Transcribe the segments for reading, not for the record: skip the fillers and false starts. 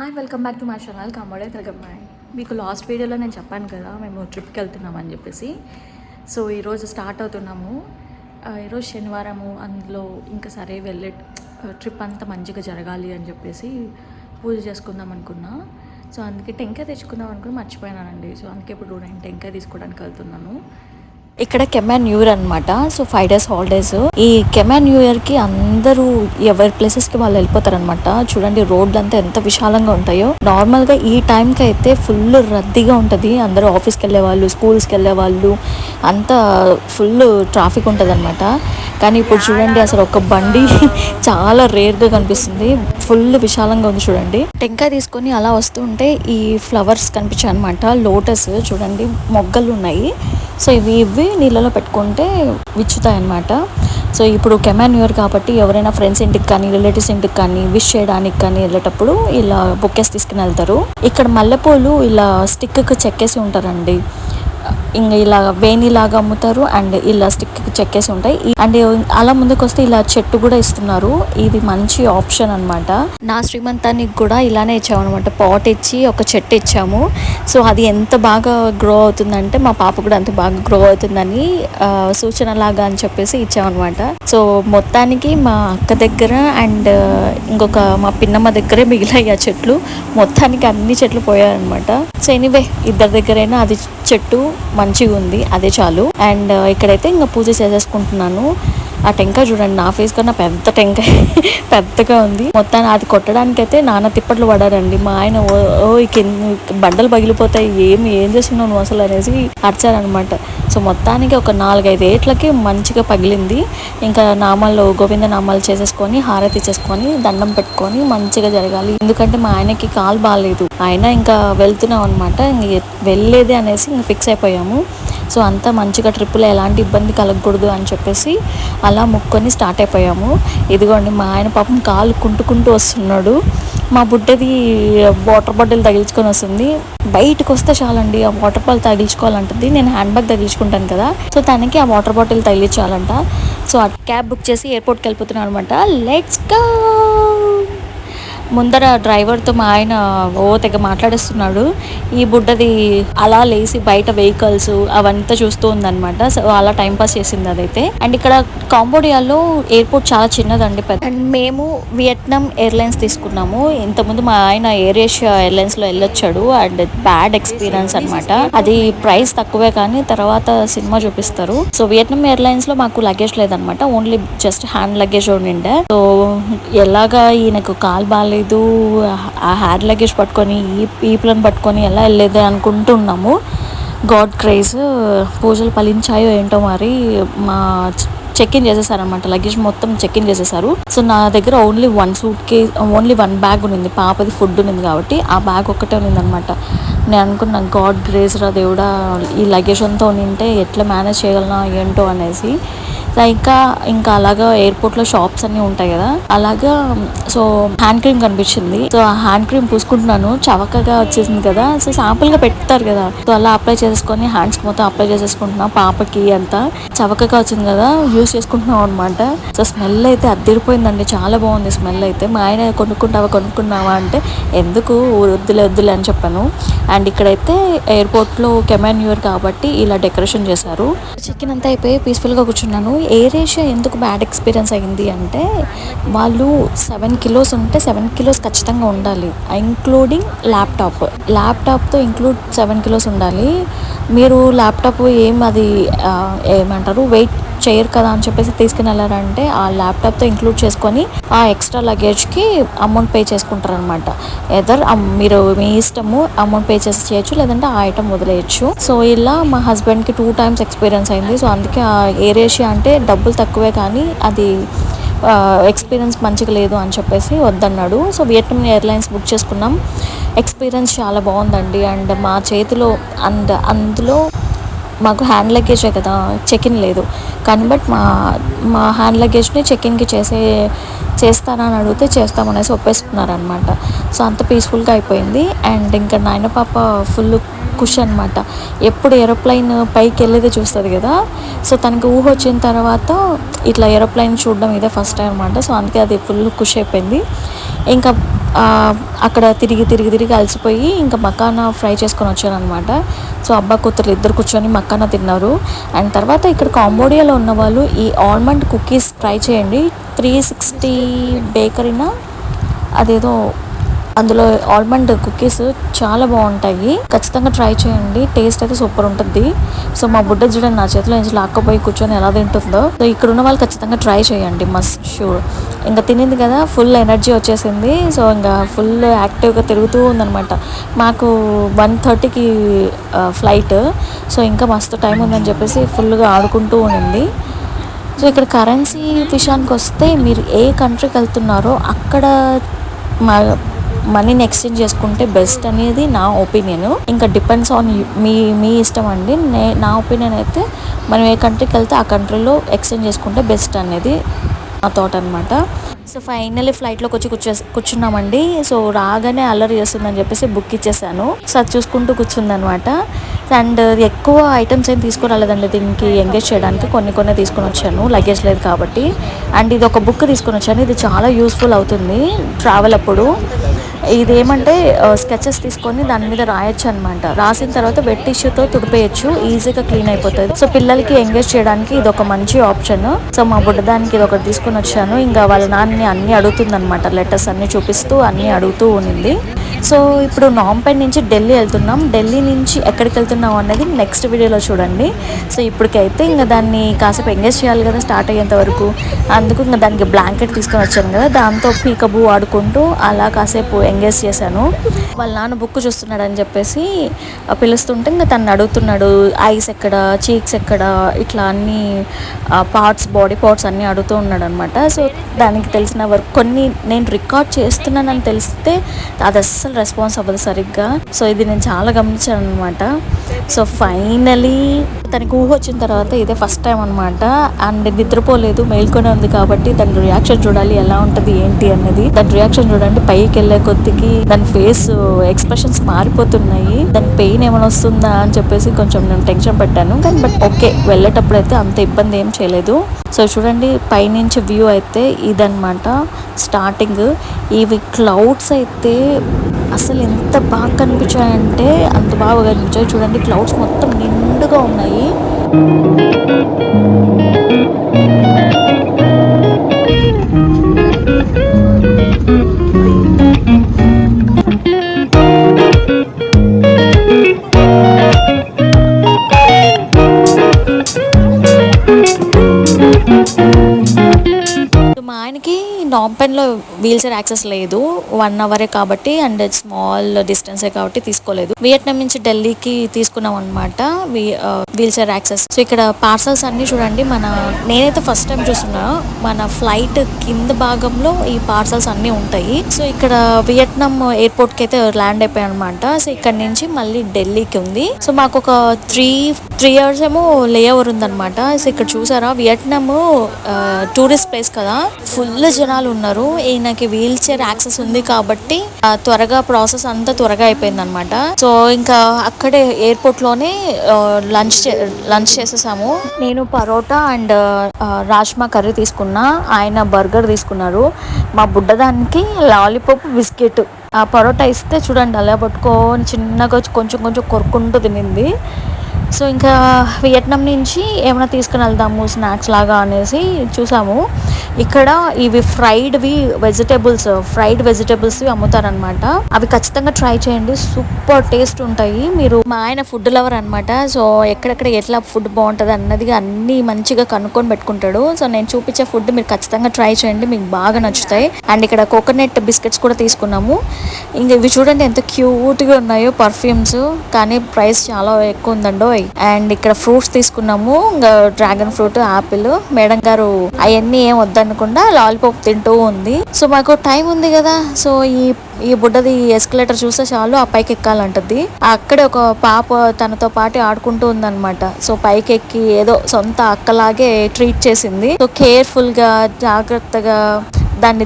Hi, welcome back to my channel కమ్మడే తెలుగమ్మాయి. మీకు లాస్ట్ వీడియోలో నేను చెప్పాను కదా మేము ట్రిప్కి వెళ్తున్నామని చెప్పేసి. సో ఈరోజు స్టార్ట్ అవుతున్నాము. ఈరోజు శనివారము, అందులో ఇంకా సరే వెళ్ళే ట్రిప్ అంతా మంచిగా జరగాలి అని చెప్పేసి పూజ చేసుకుందాం అనుకున్నా. సో అందుకే టెంకాయ తెచ్చుకుందాం అనుకుని మర్చిపోయానండి. సో అందుకే ఇప్పుడు నేను టెంకాయ తీసుకోవడానికి వెళ్తున్నాను. ఇక్కడ కెమెన్ న్యూ ఇయర్ అనమాట. So 5 days holidays. ఈ కెమెన్ న్యూ ఇయర్కి అందరూ ఎవరి ప్లేసెస్కి వాళ్ళు వెళ్ళిపోతారనమాట. చూడండి రోడ్లు అంతా ఎంత విశాలంగా ఉంటాయో. నార్మల్గా ఈ టైంకి అయితే ఫుల్ రద్దీగా ఉంటుంది. అందరూ ఆఫీస్కి వెళ్ళే వాళ్ళు, స్కూల్స్కి వెళ్ళే వాళ్ళు అంతా ఫుల్ ట్రాఫిక్ ఉంటుంది అనమాట. కానీ ఇప్పుడు చూడండి అసలు ఒక బండి చాలా రేర్గా కనిపిస్తుంది. ఫుల్ విశాలంగా ఉంది చూడండి. టెంకాయ తీసుకొని అలా వస్తూ ఉంటే ఈ ఫ్లవర్స్ కనిపించాయి అనమాట. లోటస్ చూడండి, మొగ్గలు ఉన్నాయి. సో ఇవి నీళ్ళలో పెట్టుకుంటే విచ్చుతాయి అన్నమాట. సో ఇప్పుడు కెమెన్ న్యూ ఇయర్ కాబట్టి ఎవరైనా ఫ్రెండ్స్ ఇంటికి కానీ రిలేటివ్స్ ఇంటికి కానీ విష్ చేయడానికి కానీ వెళ్ళేటప్పుడు ఇలా బొకేస్ తీసుకుని వెళ్తారు. ఇక్కడ మల్లెపూలు ఇలా స్టిక్కి చెక్కేసి ఉంటారండి. ఇంకా ఇలా వేణిలాగా అమ్ముతారు అండ్ ఇలా స్టిక్ చెక్కేసి ఉంటాయి. అండ్ అలా ముందుకు వస్తే ఇలా చెట్టు కూడా ఇస్తున్నారు. ఇది మంచి ఆప్షన్ అనమాట. నా శ్రీమంతానికి కూడా ఇలానే ఇచ్చామన్నమాట. పాట్ ఇచ్చి ఒక చెట్టు ఇచ్చాము. సో అది ఎంత బాగా గ్రో అవుతుందంటే మా పాప కూడా అంత బాగా గ్రో అవుతుందని సూచన లాగా అని చెప్పేసి ఇచ్చామన్నమాట. సో మొత్తానికి మా అక్క దగ్గర అండ్ ఇంకొక మా పిన్నమ్మ దగ్గరే మిగిలాయి ఆ చెట్లు. మొత్తానికి అన్ని చెట్లు పోయాయన్నమాట. సో ఎనీవే ఇద్దరి దగ్గరైనా అది చెట్టు మంచిగా ఉంది, అదే చాలు. అండ్ ఇక్కడైతే ఇంకా పూజ చేసేసుకుంటున్నాను. ఆ టెంకాయ చూడండి, నా ఫేస్ కన్నా పెద్ద టెంకాయ పెద్దగా ఉంది. మొత్తాన్ని అది కొట్టడానికైతే నాన్న తిప్పట్లు పడారండి. మా ఆయన ఓ బండలు పగిలిపోతాయి, ఏం చేస్తున్నావు నువ్వు అసలు అనేసి అరిచారనమాట. సో మొత్తానికి ఒక 4-5 ఏట్లకి మంచిగా పగిలింది. ఇంకా నామాలు గోవింద నామాలు చేసేసుకొని హారతి ఇచ్చేసుకొని దండం పెట్టుకొని మంచిగా జరగాలి. ఎందుకంటే మా ఆయనకి కాలు బాగాలేదు. ఆయన ఇంకా వెళ్తున్నాం అనమాట. ఇంక వెళ్ళేదే అనేసి ఇంక ఫిక్స్ అయిపోయాము. సో అంతా మంచిగా ట్రిప్పులో ఎలాంటి ఇబ్బంది కలగకూడదు అని చెప్పేసి అలా ముక్కొని స్టార్ట్ అయిపోయాము. ఇదిగోండి మా ఆయన పాపం కాలు కుంటుకుంటూ వస్తున్నాడు. మా బుడ్డది వాటర్ బాటిల్ తగిలించుకొని వస్తుంది. బయటకు వస్తే చాలండి ఆ వాటర్ బాటిల్ తగిలించుకోవాలంటుంది. నేను హ్యాండ్ బ్యాగ్ తగిలించుకుంటాను కదా, సో తనకి ఆ వాటర్ బాటిల్ తగిలించాలంట. సో ఆ క్యాబ్ బుక్ చేసి ఎయిర్పోర్ట్కి వెళ్ళిపోతున్నాను అనమాట. Let's go. ముందర డ్రైవర్తో మా ఆయన తెగ మాట్లాడేస్తున్నాడు. ఈ బుడ్డది అలా లేసి బయట వెహికల్స్ అవంతా చూస్తూ ఉందన్నమాట. సో అలా టైంపాస్ చేసింది అదైతే. అండ్ ఇక్కడ కాంబోడియాలో ఎయిర్పోర్ట్ చాలా చిన్నదండి. అండ్ మేము వియట్నాం ఎయిర్లైన్స్ తీసుకున్నాము. ఇంతకుముందు మా ఆయన ఎయిర్ ఏషియా ఎయిర్లైన్స్లో వెళ్ళొచ్చాడు. అండ్ బ్యాడ్ ఎక్స్పీరియన్స్ అనమాట. అది ప్రైస్ తక్కువే కానీ తర్వాత సినిమా చూపిస్తారు. సో వియట్నాం ఎయిర్లైన్స్లో మాకు లగేజ్ లేదనమాట. ఓన్లీ జస్ట్ హ్యాండ్ లగేజ్ ఉండిండే. సో ఎలాగా ఈయనకు కాల్ బాగాలేదు, ఆ హ్యాండ్ లగేజ్ పట్టుకొని ఈ ప్లాన్ పట్టుకొని ఎలా వెళ్ళేది అనుకుంటున్నాము. God craze. పూజలు ఫలించాయో ఏంటో మరి. మా చెక్ ఇన్ చేసేసారనమాట. లగేజ్ మొత్తం చెక్ ఇన్ చేసేసారు. సో నా దగ్గర only 1 suit case, only 1 bag ఉన్నింది. పాపది ఫుడ్ ఉన్నింది కాబట్టి ఆ బ్యాగ్ ఒక్కటే ఉన్నిందనమాట. నేను అనుకున్నాను గాడ్ గ్రేస్ రా దేవుడా, ఈ లగేజ్ అంతా ఉంటే ఎట్లా మేనేజ్ చేయగలనా ఏంటో అనేసి. ఇంకా అలాగా ఎయిర్పోర్ట్లో షాప్స్ అన్నీ ఉంటాయి కదా, అలాగా. సో హ్యాండ్ క్రీమ్ కనిపించింది. సో ఆ హ్యాండ్ క్రీమ్ పూసుకుంటున్నాను. చవకగా వచ్చేసింది కదా, సో శాంపుల్గా పెడతారు కదా, సో అలా అప్లై చేసుకొని హ్యాండ్స్కి మొత్తం అప్లై చేసేసుకుంటున్నా. పాపకి అంతా చవకగా వచ్చింది కదా, యూస్ చేసుకుంటున్నాం అనమాట. సో స్మెల్ అయితే అద్దరిపోయిందండి, చాలా బాగుంది స్మెల్ అయితే. మా ఆయన కొనుక్కున్నావా అంటే ఎందుకు, వద్దులే అని చెప్పాను. అండ్ ఇక్కడైతే ఎయిర్పోర్ట్లో కెమెన్ న్యూ ఇయర్ కాబట్టి ఇలా డెకరేషన్ చేశారు. చికెన్ అంతా అయిపోయి పీస్ఫుల్గా కూర్చున్నాను. ఎయిర్ ఏషియా ఎందుకు బ్యాడ్ ఎక్స్పీరియన్స్ అయింది అంటే, వాళ్ళు 7 kilos ఉంటే 7 kilos ఖచ్చితంగా ఉండాలి, ఇంక్లూడింగ్ ల్యాప్టాప్తో ఇంక్లూడ్ 7 kilos ఉండాలి. మీరు ల్యాప్టాప్ ఏమంటారు వెయిట్ చేయరు కదా అని చెప్పేసి తీసుకుని వెళ్ళారంటే ఆ ల్యాప్టాప్తో ఇంక్లూడ్ చేసుకొని ఆ ఎక్స్ట్రా లగేజ్కి అమౌంట్ పే చేసుకుంటారు అనమాట. మీరు మీ ఇష్టము అమౌంట్ పే చేసి చేయొచ్చు, లేదంటే ఆ ఐటమ్ వదిలేయచ్చు. సో ఇలా మా హస్బెండ్కి 2 times ఎక్స్పీరియన్స్ అయింది. సో అందుకే ఆ ఎయిర్ ఏషియా అంటే డబ్బులు తక్కువే కానీ అది ఎక్స్పీరియన్స్ మంచిగా లేదు అని చెప్పేసి వద్దన్నాడు. సో వియట్నాం ఎయిర్లైన్స్ బుక్ చేసుకున్నాం. ఎక్స్పీరియన్స్ చాలా బాగుందండి. అండ్ మా చేతిలో అందులో మాకు హ్యాండ్ లగేజే కదా, చెక్ ఇన్ లేదు కానీ బట్ మా హ్యాండ్ లగేజ్ని చెక్ ఇన్కి చేస్తానని అడిగితే చేస్తామనేసి ఒప్పేసుకున్నారనమాట. సో అంత పీస్ఫుల్గా అయిపోయింది. అండ్ ఇంకా నాయన పాప ఫుల్ ఖుషి అనమాట. ఎప్పుడు ఏరోప్లైన్ పైకి వెళ్ళేదే చూస్తుంది కదా, సో తనకి ఊహ వచ్చిన తర్వాత ఇట్లా ఏరోప్లైన్ చూడడం ఇదే ఫస్ట్ టైం అనమాట. సో అందుకే అది ఫుల్ ఖుషి అయిపోయింది. ఇంకా అక్కడ తిరిగి తిరిగి తిరిగి అలసిపోయి ఇంకా మకానా ఫ్రై చేసుకొని వచ్చాను అనమాట. సో అబ్బా కూతురు ఇద్దరు కూర్చొని మకానా తిన్నారు. అండ్ తర్వాత ఇక్కడ కాంబోడియాలో ఉన్న వాళ్ళు ఈ ఆల్మండ్ కుకీస్ ట్రై చేయండి. 360 బేకరీనా అదేదో, అందులో ఆల్మండ్ కుకీస్ చాలా బాగుంటాయి, ఖచ్చితంగా ట్రై చేయండి. టేస్ట్ అయితే సూపర్ ఉంటుంది. సో మా బుడ్డ చూడండి నా చేతిలో నుంచి లాక్కపోయి కూర్చొని ఎలా తింటుందో. సో ఇక్కడ ఉన్న వాళ్ళు ఖచ్చితంగా ట్రై చేయండి, మస్ట్ షూర్. ఇంకా తినింది కదా, ఫుల్ ఎనర్జీ వచ్చేసింది. సో ఇంకా ఫుల్ యాక్టివ్గా తిరుగుతూ ఉందనమాట. మాకు 1:30కి ఫ్లైట్. సో ఇంకా మస్తు టైం ఉందని చెప్పేసి ఫుల్గా ఆడుకుంటూ ఉండింది. సో ఇక్కడ కరెన్సీ విషయానికి వస్తే మీరు ఏ కంట్రీకి వెళ్తున్నారో అక్కడ మనీని ఎక్స్చేంజ్ చేసుకుంటే బెస్ట్ అనేది నా ఒపీనియన్. ఇంకా డిపెండ్స్ ఆన్ మీ ఇష్టం అండి. నా ఒపీనియన్ అయితే మనం ఏ కంట్రీకి వెళ్తే ఆ కంట్రీలో ఎక్స్చేంజ్ చేసుకుంటే బెస్ట్ అనేది నా థాట్ అనమాట. సో ఫైనల్లీ ఫ్లైట్లోకి వచ్చి కూర్చున్నామండి. సో రాగానే అల్లరి చేస్తుందని చెప్పేసి బుక్ ఇచ్చేసాను. సో అది చూసుకుంటూ కూర్చుందనమాట. అండ్ ఎక్కువ ఐటమ్స్ ఏం తీసుకురాలేదండి దీనికి ఎంగేజ్ చేయడానికి, కొన్ని తీసుకొని వచ్చాను, లగేజ్ లేదు కాబట్టి. అండ్ ఇది ఒక బుక్ తీసుకొని వచ్చాను, ఇది చాలా యూస్ఫుల్ అవుతుంది ట్రావెల్ అప్పుడు. ఇదేమంటే స్కెచెస్ తీసుకొని దాని మీద రాయొచ్చు అనమాట. రాసిన తర్వాత వెట్ టిష్యూతో తుడిపేయచ్చు, ఈజీగా క్లీన్ అయిపోతుంది. సో పిల్లలకి ఎంగేజ్ చేయడానికి ఇది ఒక మంచి ఆప్షన్. సో మా బుడ్డదానికి ఇది ఒకటి తీసుకొని వచ్చాను. ఇంకా వాళ్ళ నాన్నని అన్నీ అడుగుతుంది అనమాట, లెటర్స్ అన్నీ చూపిస్తూ అన్నీ అడుగుతూ ఉన్నింది. సో ఇప్పుడు నాంపెన్ నుంచి ఢిల్లీ వెళ్తున్నాం. ఢిల్లీ నుంచి ఎక్కడికి వెళ్తున్నాం అనేది నెక్స్ట్ వీడియోలో చూడండి. సో ఇప్పటికైతే ఇంకా దాన్ని కాసేపు ఎంగేజ్ చేయాలి కదా స్టార్ట్ అయ్యేంత వరకు. అందుకు ఇంకా దానికి బ్లాంకెట్ తీసుకొని వచ్చాను కదా, దాంతో పీకబూ ఆడుకుంటూ అలా కాసేపు ఎంగేజ్ చేశాను. వాళ్ళ నాన్న బుక్ చూస్తున్నాడు అని చెప్పేసి పిలుస్తుంటే ఇంకా తను అడుగుతున్నాడు, ఐస్ ఎక్కడ, చీక్స్ ఎక్కడ, ఇట్లా అన్ని పార్ట్స్, బాడీ పార్ట్స్ అన్నీ అడుగుతూ ఉన్నాడు అనమాట. సో దానికి తెలిసిన వరకు కొన్ని నేను రికార్డ్ చేస్తున్నానని తెలిస్తే అది అస్సలు రెస్పాన్స్ అవ్వదు సరిగ్గా. సో ఇది నేను చాలా గమనించాను అనమాట. సో ఫైనలీ తనకి ఊహ వచ్చిన తర్వాత ఇదే ఫస్ట్ టైం అనమాట. అండ్ నిద్రపోలేదు, మేల్కొనే ఉంది కాబట్టి దాని రియాక్షన్ చూడాలి ఎలా ఉంటుంది ఏంటి అన్నది. దాని రియాక్షన్ చూడండి, పైకి వెళ్ళే కొద్దికి దాని ఫేస్ ఎక్స్ప్రెషన్స్ మారిపోతున్నాయి. దానికి పెయిన్ ఏమైనా వస్తుందా అని చెప్పేసి కొంచెం నేను టెన్షన్ పెట్టాను. కానీ బట్ ఓకే, వెళ్ళేటప్పుడు అయితే అంత ఇబ్బంది ఏం చేయలేదు. సో చూడండి పైనుంచి వ్యూ అయితే ఇదన్నమాట స్టార్టింగ్. ఇవి క్లౌడ్స్ అయితే అసలు ఎంత బాగా కనిపించాయంటే అంత బాగా కనిపించాయి. చూడండి క్లౌడ్స్ మొత్తం నిండుగా ఉన్నాయి. మా ఆయనకి నాంపెన్లో వీల్ చైర్ యాక్సెస్ లేదు, 1 అవరే కాబట్టి, అండ్ స్మాల్ డిస్టెన్సే కాబట్టి తీసుకోలేదు. వియట్నాం నుంచి ఢిల్లీకి తీసుకున్నాం అనమాట వీల్ చైర్ యాక్సెస్. సో ఇక్కడ పార్సల్స్ అన్ని చూడండి, నేనైతే ఫస్ట్ టైం చూస్తున్నా, మన ఫ్లైట్ కింద భాగంలో ఈ పార్సల్స్ అన్ని ఉంటాయి. సో ఇక్కడ వియట్నాం ఎయిర్పోర్ట్ కి అయితే ల్యాండ్ అయిపోయాయి అనమాట. సో ఇక్కడ నుంచి మళ్ళీ ఢిల్లీకి ఉంది. సో మాకు ఒక 3 అవర్స్ ఏమో లే ఓవర్ ఉందన్నమాట. సో ఇక్కడ చూసారా, వియట్నాం టూరిస్ట్ ప్లేస్ కదా, ఫుల్ జనాలు ఉన్నారు. ఈయనకి వీల్ చైర్ యాక్సెస్ ఉంది కాబట్టి త్వరగా ప్రాసెస్ అంతా త్వరగా అయిపోయింది అనమాట. సో ఇంకా అక్కడే ఎయిర్పోర్ట్ లోనే లంచ్ చేసేసాము. నేను పరోటా అండ్ రాజ్మా కర్రీ తీసుకున్నా, ఆయన బర్గర్ తీసుకున్నారు. మా బుడ్డదానికి లాలీపాప్, బిస్కెట్. ఆ పరోటా ఇస్తే చూడండి అలా పట్టుకొని చిన్నగా కొంచెం కొరుకుంటూ తినింది. సో ఇంకా వియట్నాం నుంచి ఏమైనా తీసుకుని వెళ్దాము స్నాక్స్ లాగా అనేసి చూసాము. ఇక్కడ ఇవి ఫ్రైడ్ వెజిటేబుల్స్ అమ్ముతారనమాట. అవి ఖచ్చితంగా ట్రై చేయండి, సూపర్ టేస్ట్ ఉంటాయి. మా ఆయన ఫుడ్ లవర్ అనమాట. సో ఎక్కడెక్కడ ఎట్లా ఫుడ్ బాగుంటుంది అన్నది అన్ని మంచిగా కనుక్కొని పెట్టుకుంటాడు. సో నేను చూపించే ఫుడ్ మీరు ఖచ్చితంగా ట్రై చేయండి, మీకు బాగా నచ్చుతాయి. అండ్ ఇక్కడ కోకోనట్ బిస్కెట్స్ కూడా తీసుకున్నాము. ఇంకా ఇవి చూడండి ఎంత క్యూట్గా ఉన్నాయో, పర్ఫ్యూమ్స్, కానీ ప్రైస్ చాలా ఎక్కువ ఉందండో. అండ్ ఇక్కడ ఫ్రూట్స్ తీసుకున్నాము, ఇంకా డ్రాగన్ ఫ్రూట్, ఆపిల్. మేడం గారు అవన్నీ ఏం వద్దనకుండా లాలీపాప్ తింటూ ఉంది. సో మాకు టైం ఉంది కదా, సో ఈ బుడ్డది ఎస్కలేటర్ చూస్తే చాలు ఆ పైకి ఎక్కాలంటది. అక్కడే ఒక పాప తనతో పాటు ఆడుకుంటూ ఉందన్నమాట. సో పైకి ఎక్కి ఏదో సొంత అక్కలాగే ట్రీట్ చేసింది. సో కేర్ఫుల్ గా, జాగ్రత్తగా, దాన్ని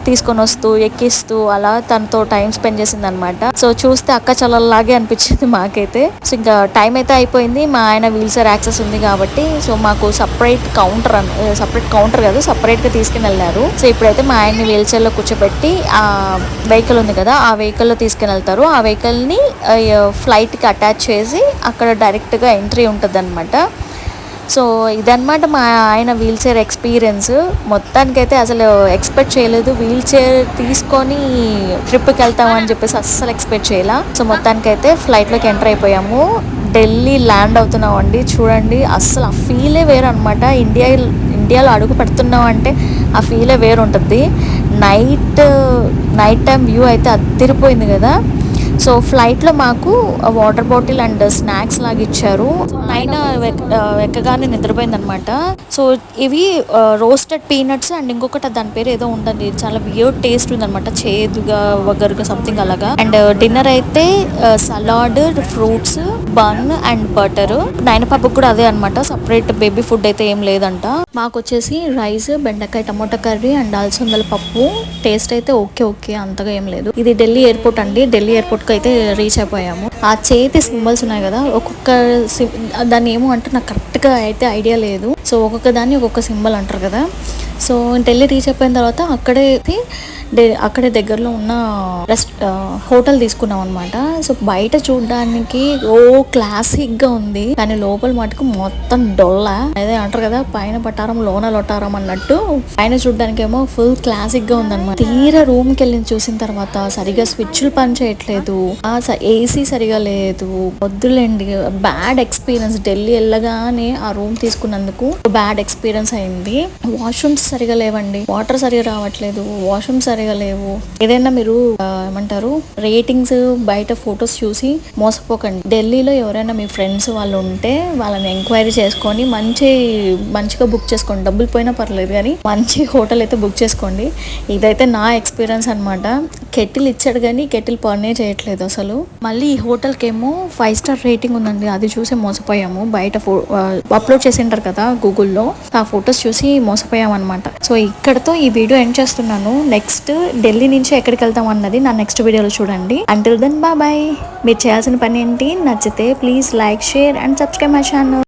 తీసుకొని వస్తూ ఎక్కిస్తూ అలా తనతో టైం స్పెండ్ చేసింది అనమాట. సో చూస్తే అక్క చల్లలాగే అనిపించింది మాకైతే. సో ఇంకా టైం అయితే అయిపోయింది. మా ఆయన వీల్ చైర్ యాక్సెస్ ఉంది కాబట్టి సో మాకు సపరేట్ కౌంటర్ కాదు, సపరేట్గా తీసుకుని వెళ్ళారు. సో ఇప్పుడైతే మా ఆయన్ని వీల్ చైర్లో కూర్చోబెట్టి ఆ వెహికల్ ఉంది కదా, ఆ వెహికల్లో తీసుకుని వెళ్తారు. ఆ వెహికల్ని ఫ్లైట్కి అటాచ్ చేసి అక్కడ డైరెక్ట్గా ఎంట్రీ ఉంటుంది అనమాట. సో ఇదన్నమాట మా ఆయన వీల్ చైర్ ఎక్స్పీరియన్స్. మొత్తానికైతే అసలు ఎక్స్పెక్ట్ చేయలేదు, వీల్ చైర్ తీసుకొని ట్రిప్కి వెళ్తామని చెప్పేసి అస్సలు ఎక్స్పెక్ట్ చేయలే. సో మొత్తానికైతే ఫ్లైట్లోకి ఎంటర్ అయిపోయాము. ఢిల్లీ ల్యాండ్ అవుతున్నాం అండి. చూడండి అస్సలు ఆ ఫీలే వేరు అనమాట. ఇండియాలో అడుగు పెడుతున్నాం అంటే ఆ ఫీలే వేరు ఉంటుంది. నైట్ టైం వ్యూ అయితే అదిరిపోయింది కదా. సో ఫ్లైట్లో మాకు వాటర్ బాటిల్ అండ్ స్నాక్స్ లాగా ఇచ్చారు. నైనా ఎక్కగానే నిద్రపోయింది అనమాట. సో ఇవి రోస్టెడ్ పీనట్స్ అండ్ ఇంకొకటి దాని పేరు ఏదో ఉంటుంది, చాలా వియర్డ్ టేస్ట్ ఉందనమాట, చేదుగా వగరుగా సంథింగ్ అలాగా. అండ్ డిన్నర్ అయితే salad, fruits, bun and butter. నైనా పాపకు కూడా అదే అనమాట, సపరేట్ బేబీ ఫుడ్ అయితే ఏం లేదంట. మాకు వచ్చేసి రైస్, బెండకాయ టమోటా కర్రీ అండ్ అలసందల పప్పు. టేస్ట్ అయితే ఓకే అంతగా ఏం లేదు. ఇది ఢిల్లీ ఎయిర్పోర్ట్ అండి. ఢిల్లీ ఎయిర్పోర్ట్ అయితే రీచ్ అయిపోయాము. ఆ చేతి సింబల్స్ ఉన్నాయి కదా, ఒక్కొక్క దాన్ని ఏమో అంటే నాకు కరెక్ట్గా అయితే ఐడియా లేదు. సో ఒక్కొక్క దాన్ని ఒక్కొక్క సింబల్ అంటారు కదా. సో ఢిల్లీ రీచ్ అయిపోయిన తర్వాత అక్కడే దగ్గరలో ఉన్న హోటల్ తీసుకున్నాం అనమాట. సో బయట చూడడానికి క్లాసిక్గా ఉంది, కానీ లోపల మటుకు మొత్తం డొల్ల. అదే అంటారు కదా, పైన పట్టారం లోన లొట్టారం అన్నట్టు. పైన చూడడానికి ఏమో ఫుల్ క్లాసిక్గా ఉందన్నమాట. తీరా రూమ్కి వెళ్ళి చూసిన తర్వాత సరిగా స్విచ్లు పని చేయట్లేదు, ఏసీ సరిగా లేదు. వద్దులేండి, బ్యాడ్ ఎక్స్పీరియన్స్. ఢిల్లీ వెళ్ళగానే ఆ రూమ్ తీసుకున్నందుకు బ్యాడ్ ఎక్స్పీరియన్స్ అయింది. వాష్రూమ్స్ సరిగా లేవండి, వాటర్ సరిగా రావట్లేదు, వాష్రూమ్స్ సరిగా లేవు. ఏదైనా మీరు ఏమంటారు, రేటింగ్స్ బయట ఫొటోస్ చూసి మోసపోకండి. ఢిల్లీలో ఎవరైనా మీ ఫ్రెండ్స్ వాళ్ళు ఉంటే వాళ్ళని ఎంక్వైరీ చేసుకొని మంచిగా బుక్ చేసుకోండి. డబ్బులు పోయినా పర్లేదు కానీ మంచి హోటల్ అయితే బుక్ చేసుకోండి. ఇదైతే నా ఎక్స్పీరియన్స్ అనమాట. కెటిల్ ఇచ్చాడు కానీ కెటిల్ పనే చేయట్లేదు అసలు. మళ్ళీ ఈ హోటల్కి ఏమో 5 స్టార్ రేటింగ్ ఉందండి, అది చూసి మోసపోయాము. బయట అప్లోడ్ చేసింటారు కదా గూగుల్లో, ఆ ఫొటోస్ చూసి మోసపోయాం అనమాట. సో ఇక్కడతో ఈ వీడియో ఎండ్ చేస్తున్నాను. నెక్స్ట్ ఢిల్లీ నుంచి ఎక్కడికి వెళ్తాం అన్నది నా నెక్స్ట్ వీడియోలో చూడండి. Until then bye. మీరు చేయాల్సిన పని ఏంటి, నచ్చితే please like, share and subscribe my channel.